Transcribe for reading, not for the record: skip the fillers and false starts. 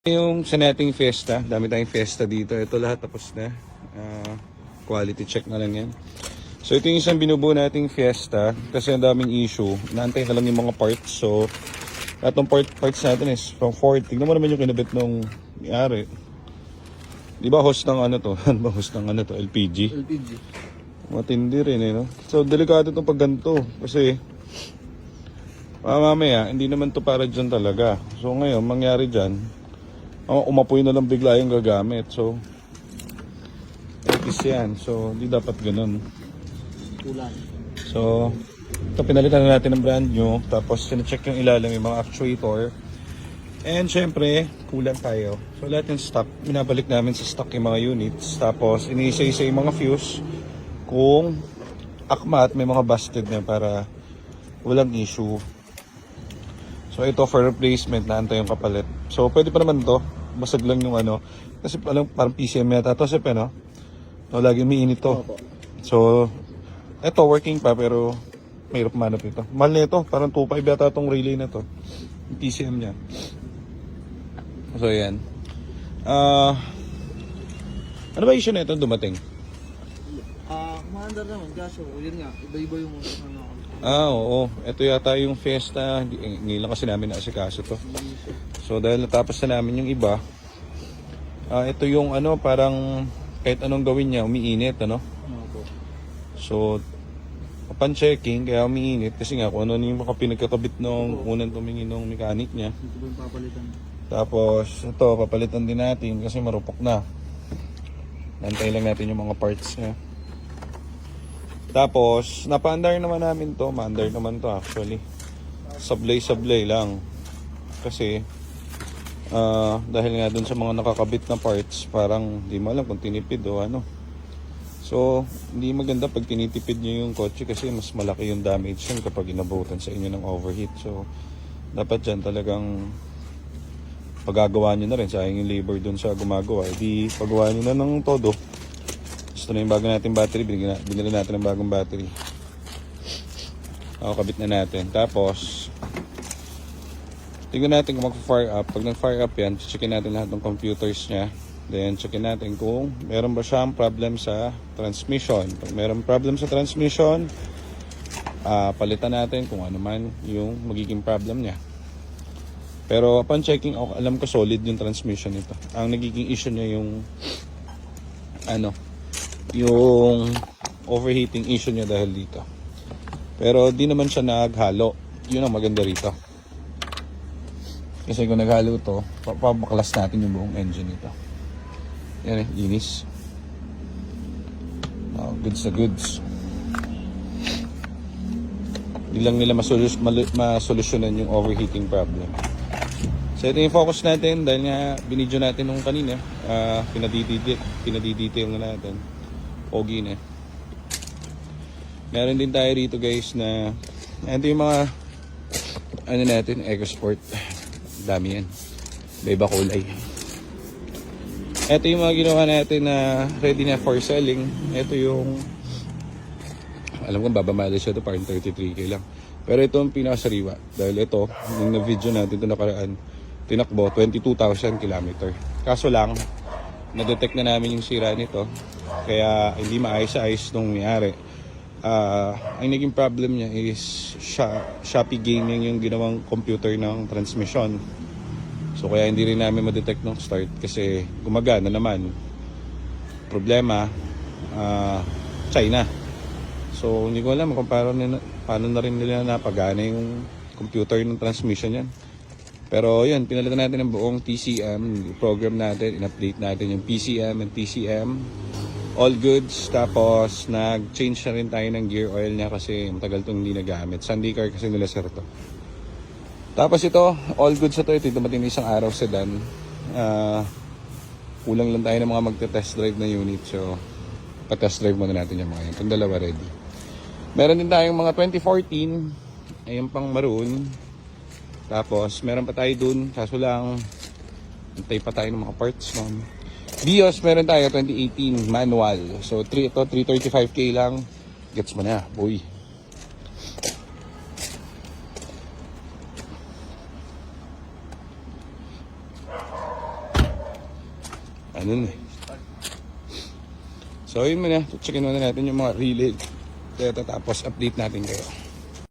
Yung sa nating Fiesta, dami tayong Fiesta dito. Ito lahat tapos na. Quality check na lang yan. So ito yung isang binubuo nating Fiesta kasi ang daming issue. Naantay na lang yung mga parts. So lahat ng parts natin is from Ford. Tignan mo naman yung kinabit nung may-ari. Di ba host ng ano to? Ano ba host ng ano to? LPG? LPG. Matindi rin eh, no? So delikado itong pag ganito kasi mamaya hindi naman to para dyan talaga. So ngayon mangyari dyan, umapoy na lang bigla yung gagamit. So etis yan. So hindi dapat ganun. Kulan. So ito pinalitan na natin ng brand new. Tapos sinacheck yung ilalim yung mga actuator. And syempre kulang tayo. So lahat yung stock binabalik namin sa stock yung mga units. Tapos iniisa-isa yung mga fuse kung akma at may mga busted na para walang issue. So ito for replacement, naantay yung kapalit. So pwede pa naman to, basag lang yung ano. Kasi parang PCM yata to, sip no? So lagi umiinit to. So ito working pa pero mahirap manap ito. Mahal na ito, parang 2.5 yata itong relay na to. Yung PCM niya. So yan. Ano ba issue na ito dumating? Maandar naman, kaso yun nga, iba-iba yung ano. Oo. Ito yata yung Fiesta. Ngayon lang kasi namin naasikaso to. So dahil natapos na namin yung iba, ito yung ano, parang kahit anong gawin niya, umiinit, ano? So, upon checking, kaya umiinit kasi nga kung ano yung mga pinagkakabit nung unang tumingin ng mechanic niya. Ito ba yung papalitan? Tapos, ito, papalitan din natin kasi marupok na. Nantay lang natin yung mga parts niya. Tapos, napa-under naman namin to. Ma-under naman to actually. Sablay-sablay lang. Kasi, dahil nga dun sa mga nakakabit na parts, parang di mo alam kung tinipid o ano. So, hindi maganda pag tinitipid nyo yung kotse kasi mas malaki yung damage yun kapag inabutan sa inyo ng overheat. So, dapat dyan talagang pagagawa nyo na rin. Sayang yung labor dun sa gumagawa. Di pagawa nyo na ng todo. Gusto na yung bago natin battery, binili natin ng bagong battery. Kabit na natin. Tapos, tingnan natin kung mag-fire up. Pag nag-fire up yan, checkin natin lahat ng computers niya. Then, checkin natin kung meron ba siyang problem sa transmission. Pag meron problem sa transmission, palitan natin kung ano man yung magiging problem niya. Pero upon checking, alam ko solid yung transmission nito. Ang nagiging issue niya yung yung overheating issue niya dahil dito. Pero di naman siya naghalo. Yun ang maganda rito. Kasi kung naghalo to, papabaklas natin yung buong engine nito. Yan eh, linis. Goods na goods. Di lang nila masolusyonan yung overheating problem. So ito yung focus natin dahil nga binidyo natin nung kanina. Pinadidetail na natin. Pogi na. Meron din tayo rito guys na ito yung mga ano natin, EcoSport. Dami yan. Iba kulay. Ito yung mga ginawa natin na ready na for selling. Ito yung alam ko babamali siya ito parang 33k lang. Pero ito ang pinakasariwa. Dahil ito, yung na-video natin ito nakaraan, tinakbo 22,000 km. Kaso lang, na-detect na namin yung sira nito. Kaya hindi maayos-ayos nung may-ari. Ang naging problem niya is Shopee Gaming yung ginawang computer ng transmission. So kaya hindi rin namin ma-detect nung start kasi gumagana naman. Problema, China. So hindi ko alam kung paano na rin nila napagana yung computer ng transmission yan. Pero yun, pinalitan natin ng buong TCM, program natin, in-update natin yung PCM and TCM. All goods. Tapos nag-change na rin tayo ng gear oil niya kasi matagal itong hindi nagamit. Sunday car kasi nila sir to. Tapos ito, all goods na to. Ito dumating na isang araw sedan. Kulang lang tayo ng mga magte-test drive na unit. So, pa-test drive muna natin yung mga yan. Itong dalawa ready. Meron din tayong mga 2014. Ayun pang maroon. Tapos, meron pa tayo dun. Kaso lang, antay pa tayo ng mga parts. BIOS, meron tayo 2018 manual. So, ito 335k lang. Gets mo na, boy. ano na eh. So, yun muna. Checkin muna natin yung mga relay. Tapos, update natin kayo.